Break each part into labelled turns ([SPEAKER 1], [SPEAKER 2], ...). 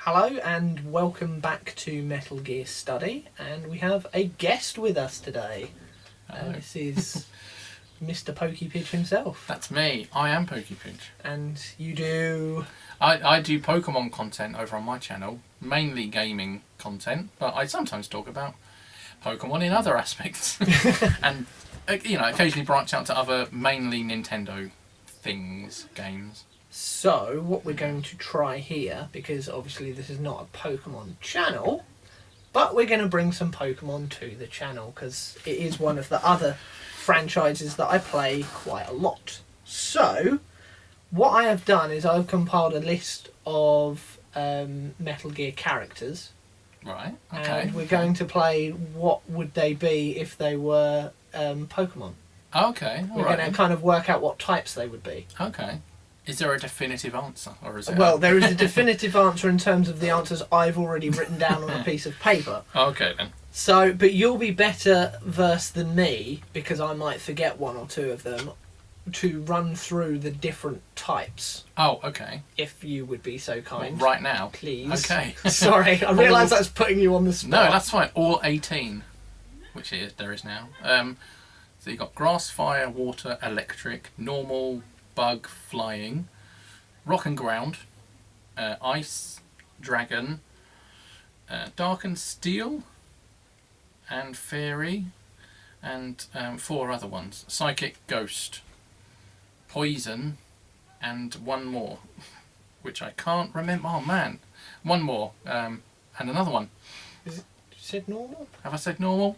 [SPEAKER 1] Hello and welcome back to Metal Gear Study, and we have a guest with us today. This is Mr. Pokey Pidge himself.
[SPEAKER 2] That's me. I am Pokey Pidge.
[SPEAKER 1] And you do...
[SPEAKER 2] I do Pokemon content over on my channel, mainly gaming content, but I sometimes talk about Pokemon in other aspects. And, occasionally branch out to other mainly Nintendo things, games.
[SPEAKER 1] So, what we're going to try here, because obviously this is not a Pokemon channel, but we're going to bring some Pokemon to the channel, because it is one of the other franchises that I play quite a lot. So, what I have done is I've compiled a list of Metal Gear characters.
[SPEAKER 2] Right, okay.
[SPEAKER 1] And we're going to play what would they be if they were Pokemon.
[SPEAKER 2] Okay,
[SPEAKER 1] We're going to kind of work out what types they would be.
[SPEAKER 2] Okay. Is there a definitive answer, or is it?
[SPEAKER 1] Well, there is a definitive answer in terms of the answers I've already written down on a piece of paper.
[SPEAKER 2] Okay then.
[SPEAKER 1] So, but you'll be better versed than me, because I might forget one or two of them, to run through the different types.
[SPEAKER 2] Oh, okay.
[SPEAKER 1] If you would be so kind.
[SPEAKER 2] Well, right now?
[SPEAKER 1] Please.
[SPEAKER 2] Okay.
[SPEAKER 1] Sorry, I realise that's putting you on the spot.
[SPEAKER 2] No, that's fine. All 18, which there is now. So you've got grass, fire, water, electric, normal, bug, flying, rock and ground, ice, dragon, dark and steel, and fairy, and 4 other ones. Psychic, ghost, poison, and one more, which I can't remember. Oh man, one more, and another one.
[SPEAKER 1] You said normal?
[SPEAKER 2] Have I said normal?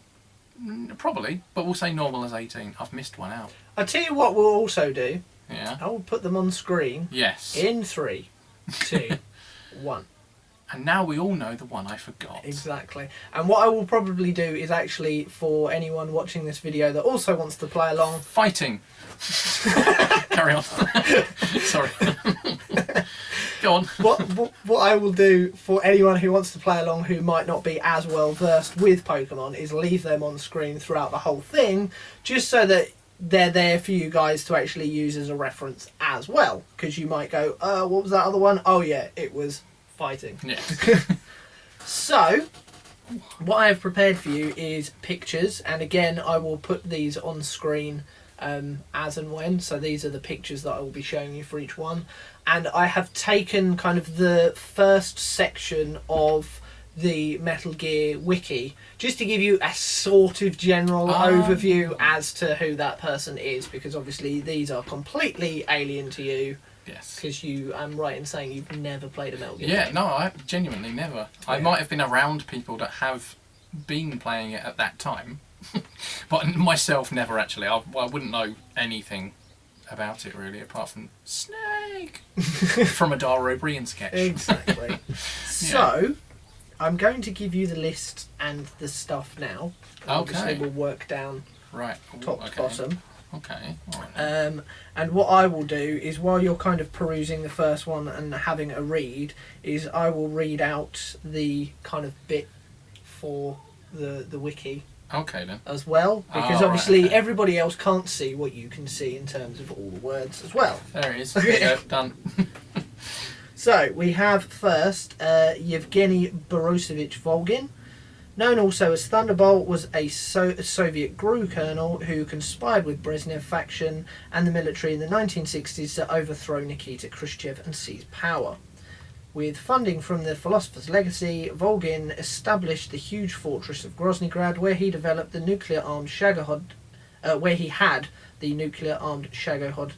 [SPEAKER 2] Probably, but we'll say normal as 18. I've missed one out.
[SPEAKER 1] I'll tell you what we'll also do.
[SPEAKER 2] Yeah.
[SPEAKER 1] I will put them on screen.
[SPEAKER 2] Yes.
[SPEAKER 1] In 3, 2, 1.
[SPEAKER 2] And now we all know the one I forgot.
[SPEAKER 1] Exactly. And what I will probably do is actually, for anyone watching this video that also wants to play along...
[SPEAKER 2] Fighting. Carry on. Sorry. Go on.
[SPEAKER 1] What I will do for anyone who wants to play along who might not be as well versed with Pokemon is leave them on screen throughout the whole thing, just so that they're there for you guys to actually use as a reference as well. Because you might go, what was that other one? Oh yeah, it was fighting.
[SPEAKER 2] Yes.
[SPEAKER 1] So, what I have prepared for you is pictures, and again I will put these on screen as and when. So these are the pictures that I will be showing you for each one. And I have taken kind of the first section of the Metal Gear wiki just to give you a sort of general overview as to who that person is, because obviously these are completely alien to you.
[SPEAKER 2] Yes.
[SPEAKER 1] Because you, I'm right in saying you've never played a Metal Gear
[SPEAKER 2] Yeah,
[SPEAKER 1] game.
[SPEAKER 2] no, I genuinely never. I might have been around people that have been playing it at that time, but myself never actually. I wouldn't know anything about it really, apart from Snake from a Dara O'Brien sketch.
[SPEAKER 1] Exactly. So, I'm going to give you the list and the stuff now. Obviously, we'll work down
[SPEAKER 2] right.
[SPEAKER 1] top to bottom.
[SPEAKER 2] Okay. All right.
[SPEAKER 1] And what I will do is, while you're kind of perusing the first one and having a read, is I will read out the kind of bit for the wiki.
[SPEAKER 2] Okay then.
[SPEAKER 1] As well, because obviously everybody else can't see what you can see in terms of all the words as well.
[SPEAKER 2] There it is. There you go. Done.
[SPEAKER 1] So we have first Yevgeny Borosevich Volgin, known also as Thunderbolt, was a Soviet GRU colonel who conspired with Brezhnev faction and the military in the 1960s to overthrow Nikita Khrushchev and seize power. With funding from the Philosopher's Legacy, Volgin established the huge fortress of Groznygrad, where he developed the nuclear-armed Shagohod,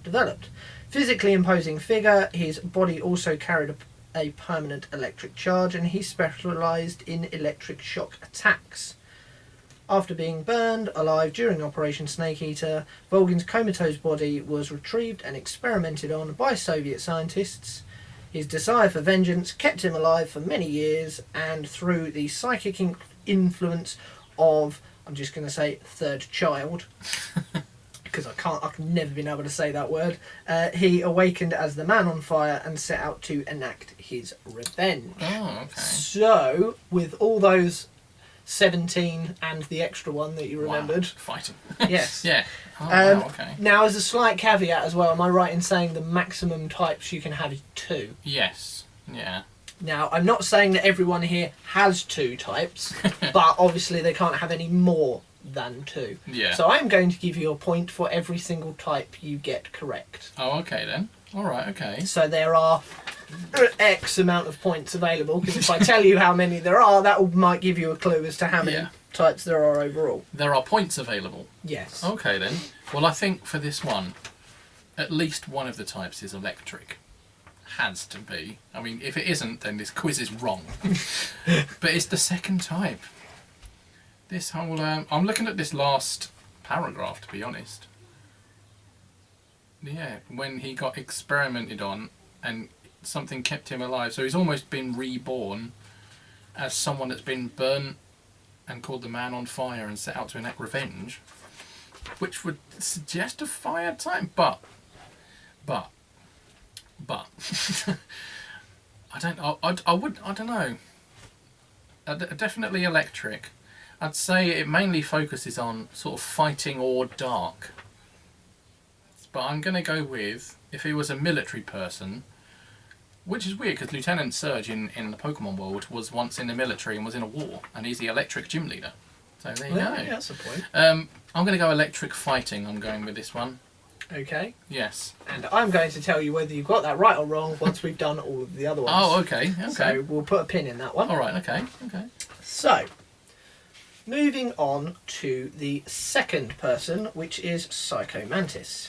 [SPEAKER 1] developed. Physically imposing figure, his body also carried a permanent electric charge, and he specialised in electric shock attacks. After being burned alive during Operation Snake Eater, Volgin's comatose body was retrieved and experimented on by Soviet scientists. His desire for vengeance kept him alive for many years, and through the psychic influence of, I'm just going to say, third child, because I've never been able to say that word, he awakened as the Man on Fire and set out to enact his revenge.
[SPEAKER 2] Oh, okay.
[SPEAKER 1] So, with all those 17 and the extra one that you remembered.
[SPEAKER 2] Wow. Fighting.
[SPEAKER 1] Yes.
[SPEAKER 2] Yeah. Oh, wow, okay.
[SPEAKER 1] Now, as a slight caveat as well, am I right in saying the maximum types you can have is 2?
[SPEAKER 2] Yes. Yeah.
[SPEAKER 1] Now, I'm not saying that everyone here has 2 types, but obviously they can't have any more than 2.
[SPEAKER 2] Yeah.
[SPEAKER 1] So I'm going to give you a point for every single type you get correct.
[SPEAKER 2] Oh, okay then. All right. Okay.
[SPEAKER 1] So there are X amount of points available, because if I tell you how many there are, that might give you a clue as to how many
[SPEAKER 2] Yeah.
[SPEAKER 1] types there are overall.
[SPEAKER 2] There are points available.
[SPEAKER 1] Yes.
[SPEAKER 2] Okay then. Well, I think for this one, at least one of the types is electric. Has to be. I mean, if it isn't, then this quiz is wrong. But it's the second type. This whole... I'm looking at this last paragraph, to be honest. Yeah, when he got experimented on and something kept him alive. So he's almost been reborn as someone that's been burnt and called the Man on Fire and set out to enact revenge, which would suggest a fire type, but I don't know. Definitely electric. I'd say it mainly focuses on sort of fighting or dark. But I'm going to go with, if he was a military person, which is weird because Lieutenant Surge in the Pokemon world was once in the military and was in a war, and he's the electric gym leader. So there you go.
[SPEAKER 1] Yeah, that's a point.
[SPEAKER 2] I'm going to go electric fighting. I'm going with this one.
[SPEAKER 1] Okay.
[SPEAKER 2] Yes.
[SPEAKER 1] And I'm going to tell you whether you got that right or wrong once we've done all of the other ones.
[SPEAKER 2] Oh, okay. Okay.
[SPEAKER 1] So we'll put a pin in that one.
[SPEAKER 2] All right. Okay. Okay.
[SPEAKER 1] So, moving on to the second person, which is Psychomantis.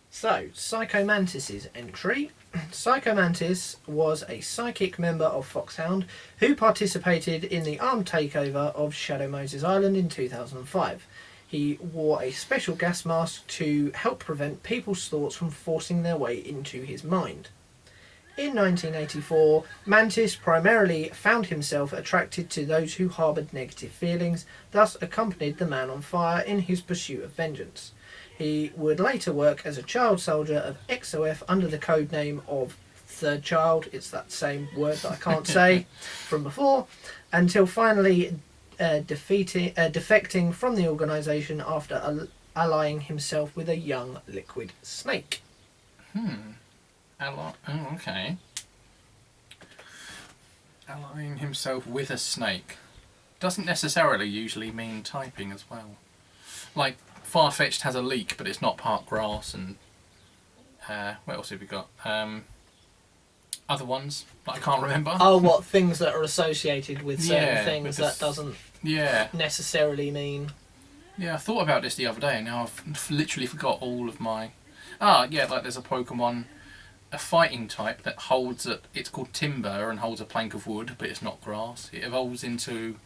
[SPEAKER 1] So, Psychomantis' entry. Psychomantis was a psychic member of Foxhound who participated in the armed takeover of Shadow Moses Island in 2005. He wore a special gas mask to help prevent people's thoughts from forcing their way into his mind. In 1984, Mantis primarily found himself attracted to those who harboured negative feelings, thus accompanied the Man on Fire in his pursuit of vengeance. He would later work as a child soldier of XOF under the code name of Third Child, it's that same word that I can't say from before, until finally defecting from the organisation after allying himself with a young liquid snake.
[SPEAKER 2] Oh, okay. Allying himself with a snake doesn't necessarily usually mean typing as well. Like, Farfetch'd has a leek, but it's not part grass, and what else have we got? Other ones that I can't remember.
[SPEAKER 1] Oh, what things that are associated with certain things
[SPEAKER 2] with
[SPEAKER 1] that doesn't
[SPEAKER 2] Yeah.
[SPEAKER 1] necessarily mean...
[SPEAKER 2] Yeah, I thought about this the other day, and now I've literally forgot all of my... Ah, yeah, like there's a Pokemon, a fighting type that holds it's called Timber and holds a plank of wood, but it's not grass. It evolves into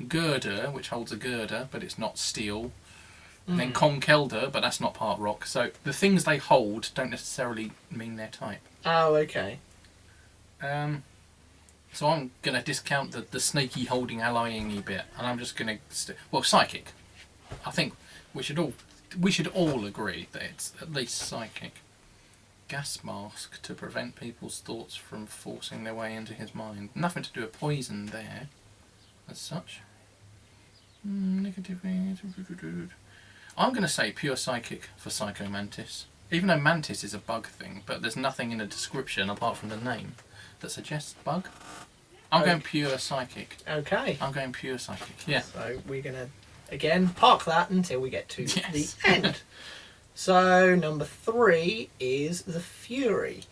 [SPEAKER 2] Girder, which holds a girder, but it's not steel. And then Conkeldurr, but that's not part rock. So the things they hold don't necessarily mean their type.
[SPEAKER 1] Oh, okay.
[SPEAKER 2] So I'm going to discount the snaky holding allying-y bit, and I'm just going to... well, psychic. I think we should all agree that it's at least psychic. Gas mask to prevent people's thoughts from forcing their way into his mind. Nothing to do with poison there, as such. I'm going to say pure psychic for Psychomantis. Even though mantis is a bug thing, but there's nothing in the description apart from the name that suggests bug. I'm going pure psychic.
[SPEAKER 1] Okay.
[SPEAKER 2] I'm going pure psychic, yeah.
[SPEAKER 1] So we're going to, again, park that until we get to
[SPEAKER 2] Yes.
[SPEAKER 1] the end. So number 3 is the Fury.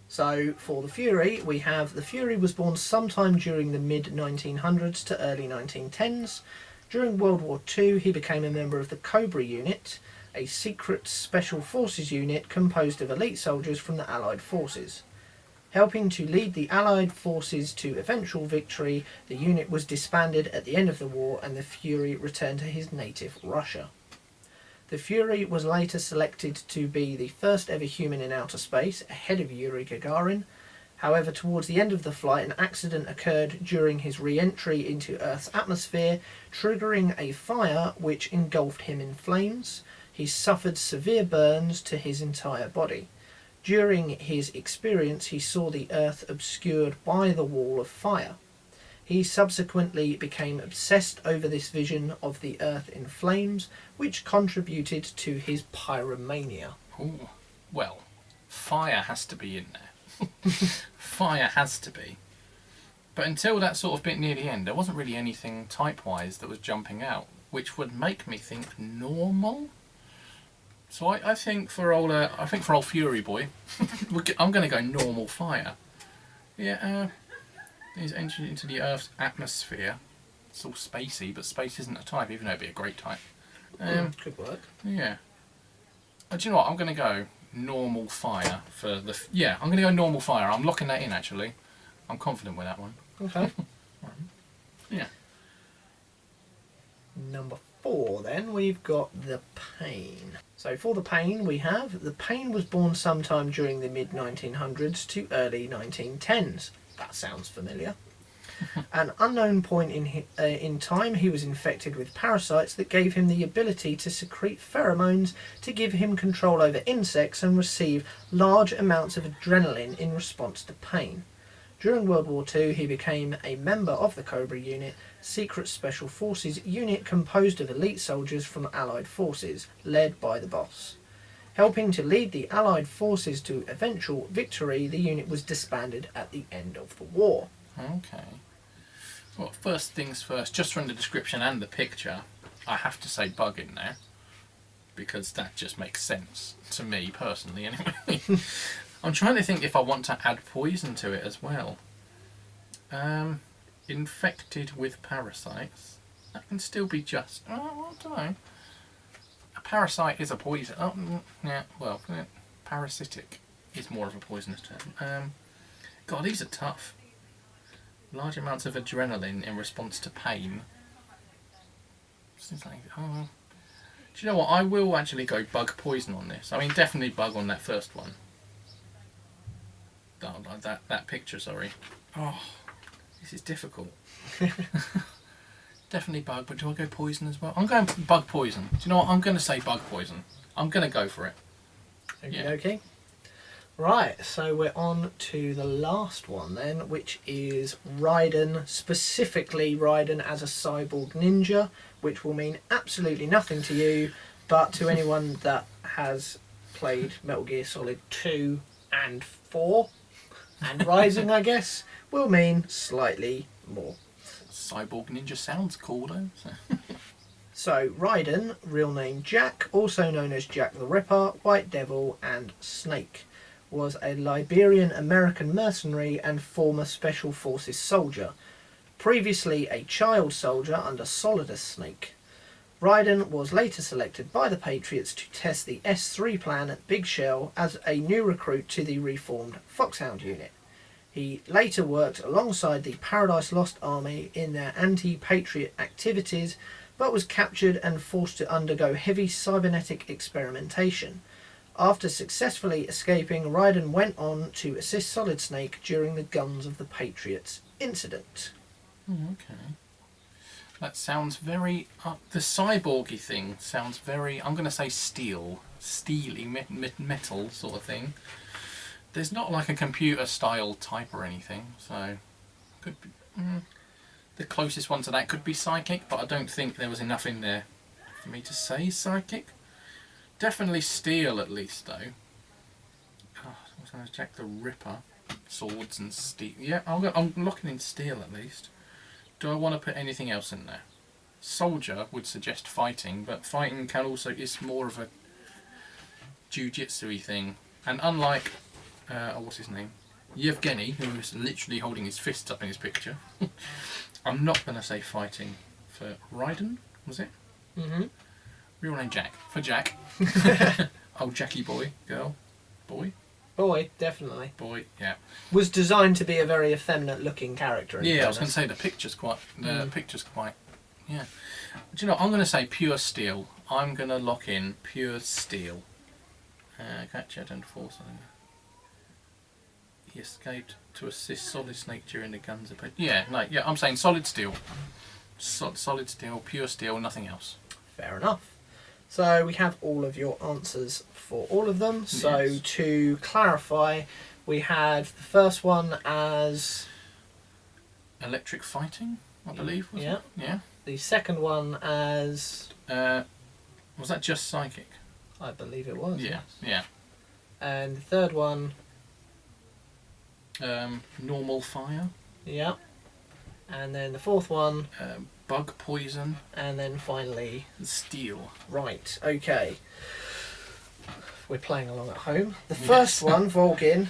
[SPEAKER 1] So for the Fury, we have the Fury was born sometime during the mid-1900s to early 1910s. During World War II, he became a member of the Cobra Unit, a secret special forces unit composed of elite soldiers from the Allied forces. Helping to lead the Allied forces to eventual victory, the unit was disbanded at the end of the war and the Fury returned to his native Russia. The Fury was later selected to be the first ever human in outer space, ahead of Yuri Gagarin. However, towards the end of the flight, an accident occurred during his re-entry into Earth's atmosphere, triggering a fire which engulfed him in flames. He suffered severe burns to his entire body. During his experience, he saw the Earth obscured by the wall of fire. He subsequently became obsessed over this vision of the Earth in flames, which contributed to his pyromania.
[SPEAKER 2] Ooh. Well, fire has to be in there. Fire has to be. But until that sort of bit near the end, there wasn't really anything type-wise that was jumping out, which would make me think normal. So I think for old Fury Boy, I'm going to go normal fire. Yeah, he's entered into the Earth's atmosphere. It's all spacey, but space isn't a type, even though it'd be a great type.
[SPEAKER 1] Could work.
[SPEAKER 2] Yeah. Do you know what? I'm going to go normal fire for the... Yeah, I'm going to go normal fire. I'm locking that in, actually. I'm confident with that one.
[SPEAKER 1] Okay.
[SPEAKER 2] Yeah.
[SPEAKER 1] Number 4 then, we've got the Pain. So for the Pain we have, the Pain was born sometime during the mid-1900s to early 1910s. That sounds familiar. An unknown point in time, he was infected with parasites that gave him the ability to secrete pheromones to give him control over insects and receive large amounts of adrenaline in response to pain. During World War II, he became a member of the Cobra Unit, secret special forces unit composed of elite soldiers from Allied forces, led by the boss. Helping to lead the Allied forces to eventual victory, the unit was disbanded at the end of the war.
[SPEAKER 2] Okay. Well, first things first, just from the description and the picture, I have to say bug in there, because that just makes sense to me personally anyway. I'm trying to think if I want to add poison to it as well. Infected with parasites. That can still be just... Oh, I don't know. A parasite is a poison. Oh, yeah, well, parasitic is more of a poisonous term. God, these are tough. Large amounts of adrenaline in response to pain. Seems like... Oh. Do you know what? I will actually go bug poison on this. I mean, definitely bug on that first one. That picture, sorry. Oh, this is difficult. Definitely bug, but do I go poison as well? I'm going bug poison. Do you know what? I'm going to say bug poison. I'm going to go for it.
[SPEAKER 1] Okay. Right, so we're on to the last one then, which is Raiden, specifically Raiden as a cyborg ninja, which will mean absolutely nothing to you, but to anyone that has played Metal Gear Solid 2 and 4, and Rising, I guess, will mean slightly more.
[SPEAKER 2] Cyborg ninja sounds cool though.
[SPEAKER 1] So, Raiden, real name Jack, also known as Jack the Ripper, White Devil and Snake, was a Liberian-American mercenary and former Special Forces soldier, previously a child soldier under Solidus Snake. Raiden was later selected by the Patriots to test the S3 plan at Big Shell as a new recruit to the reformed Foxhound unit. He later worked alongside the Paradise Lost Army in their anti-Patriot activities, but was captured and forced to undergo heavy cybernetic experimentation. After successfully escaping, Raiden went on to assist Solid Snake during the Guns of the Patriots incident.
[SPEAKER 2] Okay. That sounds very... the cyborgy thing sounds very... I'm going to say steel. Steely, metal sort of thing. There's not like a computer-style type or anything, so... Could be, the closest one to that could be psychic, but I don't think there was enough in there for me to say psychic. Definitely steel, at least, though. What's going to Jack the Ripper? Swords and steel. Yeah, I'm locking in steel, at least. Do I want to put anything else in there? Soldier would suggest fighting, but fighting is more of a jiu-jitsu-y thing. And unlike, what's his name? Yevgeny, who is literally holding his fists up in his picture. I'm not going to say fighting for Raiden, was it?
[SPEAKER 1] Mm-hmm.
[SPEAKER 2] Real name Jack. For Jack. Oh, Jackie boy. Girl. Boy?
[SPEAKER 1] Boy, definitely.
[SPEAKER 2] Boy, yeah.
[SPEAKER 1] Was designed to be a very effeminate looking character.
[SPEAKER 2] Yeah, I was going to say the picture's quite... Yeah. Do you know, I'm going to say pure steel. I'm going to lock in pure steel. Catch and force. He escaped to assist Solid Snake during the Guns of... Yeah, I'm saying solid steel. Solid steel, pure steel, nothing else.
[SPEAKER 1] Fair enough. So we have all of your answers for all of them. So
[SPEAKER 2] yes.
[SPEAKER 1] To clarify, we had the first one as...
[SPEAKER 2] Electric fighting, I believe, was
[SPEAKER 1] yeah.
[SPEAKER 2] it? Yeah.
[SPEAKER 1] The second one as...
[SPEAKER 2] was that just psychic?
[SPEAKER 1] I believe it was.
[SPEAKER 2] Yeah,
[SPEAKER 1] Yes.
[SPEAKER 2] yeah.
[SPEAKER 1] And the third one...
[SPEAKER 2] Normal fire.
[SPEAKER 1] Yeah. And then the fourth one,
[SPEAKER 2] Bug poison.
[SPEAKER 1] and then finally,
[SPEAKER 2] Steel.
[SPEAKER 1] right, okay. We're playing along at home. The
[SPEAKER 2] Yes.
[SPEAKER 1] first one, Volgin,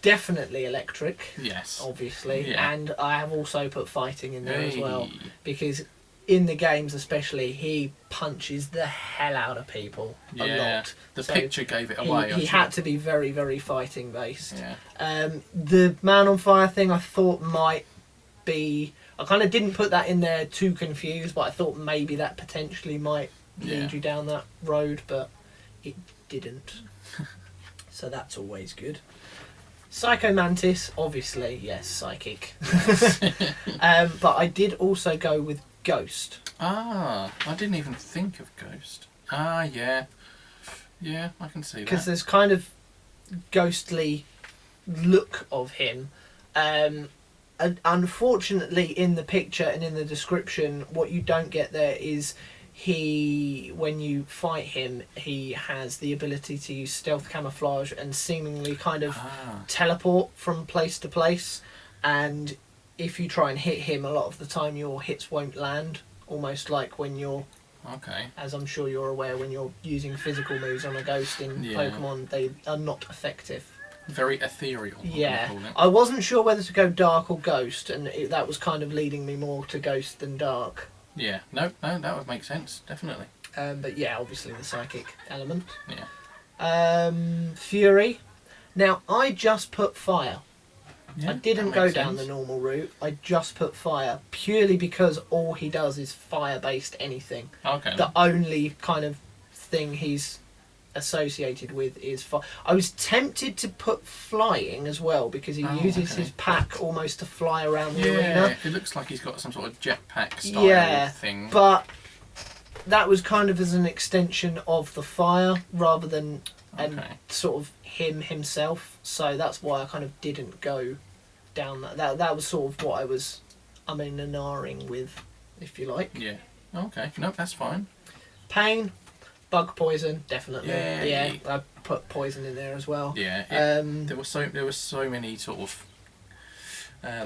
[SPEAKER 1] definitely electric,
[SPEAKER 2] Yes.
[SPEAKER 1] obviously,
[SPEAKER 2] Yeah.
[SPEAKER 1] and I have also put fighting in there as well,
[SPEAKER 2] Hey.
[SPEAKER 1] because in the games especially, he punches the hell out of people a
[SPEAKER 2] Yeah.
[SPEAKER 1] lot.
[SPEAKER 2] The
[SPEAKER 1] So
[SPEAKER 2] picture gave it away.
[SPEAKER 1] He
[SPEAKER 2] actually.
[SPEAKER 1] had to be very, very fighting based.
[SPEAKER 2] Yeah.
[SPEAKER 1] The Man on Fire thing I thought might be... I kind of didn't put that in there to confuse, but I thought maybe that potentially might
[SPEAKER 2] Yeah.
[SPEAKER 1] lead you down that road, but it didn't. So that's always good. Psycho Mantis, obviously, yes, psychic. But I did also go with Ghost.
[SPEAKER 2] Ah, I didn't even think of Ghost. Ah, yeah. Yeah, I can see
[SPEAKER 1] Because
[SPEAKER 2] that.
[SPEAKER 1] there's kind of ghostly look of him. And unfortunately, in the picture and in the description, what you don't get there is when you fight him, he has the ability to use stealth camouflage and seemingly kind of
[SPEAKER 2] Ah,
[SPEAKER 1] teleport from place to place. And if you try and hit him, a lot of the time your hits won't land. Almost like when you're,
[SPEAKER 2] okay.
[SPEAKER 1] as I'm sure you're aware, when you're using physical moves on a ghost in
[SPEAKER 2] Yeah.
[SPEAKER 1] Pokemon, they are not effective.
[SPEAKER 2] Very ethereal. I'm gonna
[SPEAKER 1] Yeah,
[SPEAKER 2] call it.
[SPEAKER 1] I wasn't sure whether to go dark or ghost, and that was kind of leading me more to ghost than dark.
[SPEAKER 2] Yeah. No, that would make sense. Definitely.
[SPEAKER 1] But yeah, obviously the psychic element.
[SPEAKER 2] Yeah.
[SPEAKER 1] Fury. Now, I just put fire.
[SPEAKER 2] Yeah,
[SPEAKER 1] I didn't
[SPEAKER 2] that
[SPEAKER 1] go
[SPEAKER 2] makes
[SPEAKER 1] down
[SPEAKER 2] sense.
[SPEAKER 1] the normal route. I just put fire, purely because all he does is fire-based anything.
[SPEAKER 2] Okay.
[SPEAKER 1] The only kind of thing he's associated with is fire. I was tempted to put flying as well, because he
[SPEAKER 2] Oh,
[SPEAKER 1] uses
[SPEAKER 2] okay.
[SPEAKER 1] his pack almost to fly around the
[SPEAKER 2] Yeah,
[SPEAKER 1] arena.
[SPEAKER 2] it looks like he's got some sort of jetpack style
[SPEAKER 1] Yeah,
[SPEAKER 2] thing.
[SPEAKER 1] but that was kind of as an extension of the fire rather than
[SPEAKER 2] Okay.
[SPEAKER 1] sort of him himself. So that's why I kind of didn't go down that. That was sort of what I was umming and ahhing with, if you like.
[SPEAKER 2] Yeah. Okay. No, that's fine.
[SPEAKER 1] Pain, bug poison, definitely.
[SPEAKER 2] Yay.
[SPEAKER 1] Yeah, I put poison in there as well.
[SPEAKER 2] Yeah.
[SPEAKER 1] Um,
[SPEAKER 2] There were so many sort of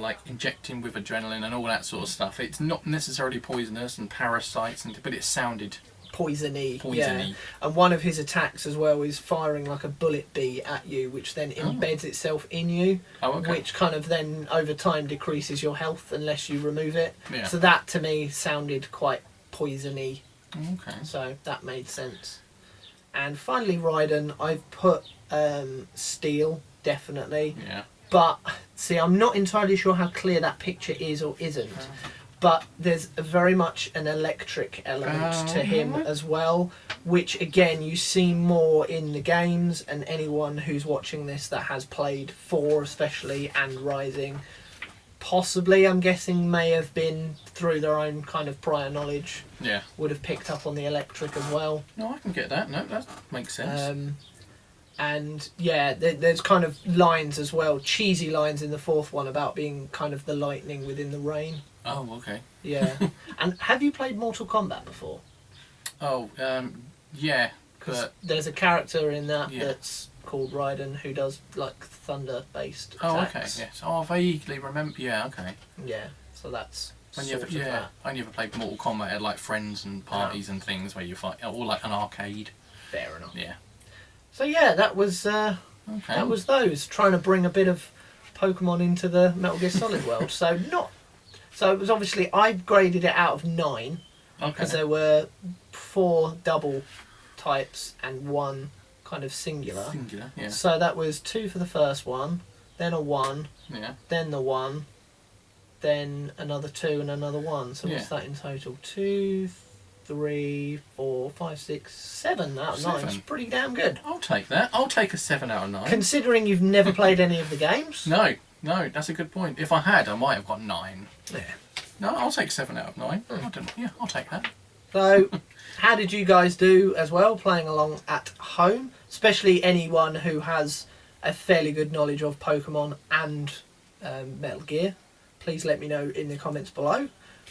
[SPEAKER 2] like injecting with adrenaline and all that sort of stuff. It's not necessarily poisonous and parasites, but it sounded
[SPEAKER 1] poisony.
[SPEAKER 2] poisony.
[SPEAKER 1] Yeah. And one of his attacks as well is firing like a bullet bee at you, which then embeds itself in you,
[SPEAKER 2] Oh, okay.
[SPEAKER 1] which kind of then over time decreases your health unless you remove it.
[SPEAKER 2] Yeah.
[SPEAKER 1] So that to me sounded quite poisony.
[SPEAKER 2] Okay.
[SPEAKER 1] So that made sense. And finally, Raiden, I've put steel, definitely.
[SPEAKER 2] Yeah.
[SPEAKER 1] But see, I'm not entirely sure how clear that picture is or isn't. But there's very much an electric element to him as well, which again you see more in the games. And anyone who's watching this that has played 4 especially and Rising, possibly I'm guessing may have been through their own kind of prior knowledge,
[SPEAKER 2] Yeah.
[SPEAKER 1] would have picked up on the electric as well.
[SPEAKER 2] No, I can get that. No, that makes sense.
[SPEAKER 1] And yeah, there's kind of lines as well, cheesy lines in the 4th one about being kind of the lightning within the rain.
[SPEAKER 2] Oh, okay.
[SPEAKER 1] Yeah. And have you played Mortal Kombat before?
[SPEAKER 2] Oh, yeah.
[SPEAKER 1] Because
[SPEAKER 2] But
[SPEAKER 1] there's a character in that
[SPEAKER 2] Yeah.
[SPEAKER 1] that's called Raiden who does like thunder-based
[SPEAKER 2] oh, okay.
[SPEAKER 1] attacks.
[SPEAKER 2] Yes. Oh, I vaguely remember. Yeah. Okay.
[SPEAKER 1] Yeah. So that's
[SPEAKER 2] When you
[SPEAKER 1] sort
[SPEAKER 2] ever,
[SPEAKER 1] of
[SPEAKER 2] yeah,
[SPEAKER 1] that.
[SPEAKER 2] I only ever played Mortal Kombat at like friends and parties and things where you fight, or like an arcade.
[SPEAKER 1] Fair enough.
[SPEAKER 2] Yeah.
[SPEAKER 1] So yeah, that was
[SPEAKER 2] Okay.
[SPEAKER 1] those trying to bring a bit of Pokemon into the Metal Gear Solid world. So it was obviously I graded it out of 9 because
[SPEAKER 2] Okay.
[SPEAKER 1] there were 4 double types and 1 kind of singular.
[SPEAKER 2] Singular. Yeah.
[SPEAKER 1] So that was 2 for the first one, then a 1,
[SPEAKER 2] Yeah.
[SPEAKER 1] then the 1, then another 2 and another 1. So what's
[SPEAKER 2] Yeah.
[SPEAKER 1] that in total? 2, 3, 4, 5, 6, 7 out of 9. It's
[SPEAKER 2] 7.
[SPEAKER 1] pretty damn good.
[SPEAKER 2] I'll take that. I'll take a 7 out of 9.
[SPEAKER 1] Considering you've never played any of the games.
[SPEAKER 2] No, that's a good point. If I had, I might have got 9.
[SPEAKER 1] Yeah.
[SPEAKER 2] No, I'll take 7 out of 9. I don't, yeah, I'll take that.
[SPEAKER 1] So, how did you guys do as well playing along at home? Especially anyone who has a fairly good knowledge of Pokemon and Metal Gear. Please let me know in the comments below.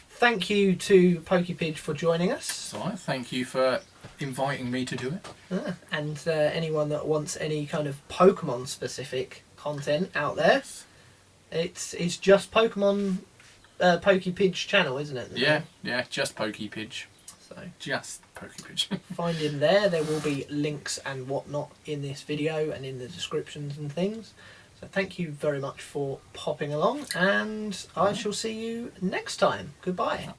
[SPEAKER 1] Thank you to PokePidge for joining us.
[SPEAKER 2] So I thank you for inviting me to do it.
[SPEAKER 1] And anyone that wants any kind of Pokemon specific content out there, it's just Pokemon Pokey Pidge channel, isn't it?
[SPEAKER 2] Yeah, yeah, just Pokey Pidge.
[SPEAKER 1] So
[SPEAKER 2] Just Pokey Pidge.
[SPEAKER 1] find him there. There will be links and whatnot in this video and in the descriptions and things. So thank you very much for popping along, and I shall see you next time. Goodbye.